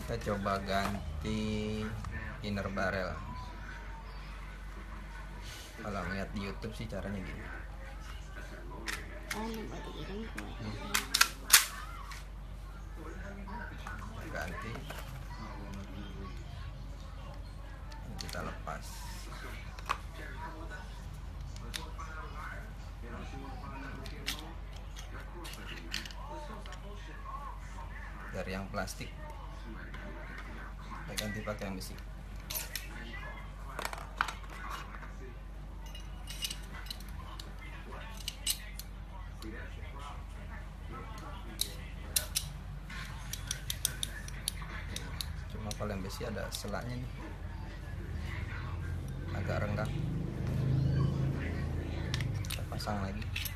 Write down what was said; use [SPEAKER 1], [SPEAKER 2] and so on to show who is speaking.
[SPEAKER 1] Kita coba ganti inner barrel. Kalau ngeliat di YouTube sih caranya gini. Ganti, kita lepas. Dari yang plastik kita ganti pakai yang besi. Cuma kalau yang besi ada selanya nih, agak renggang. Kita pasang lagi.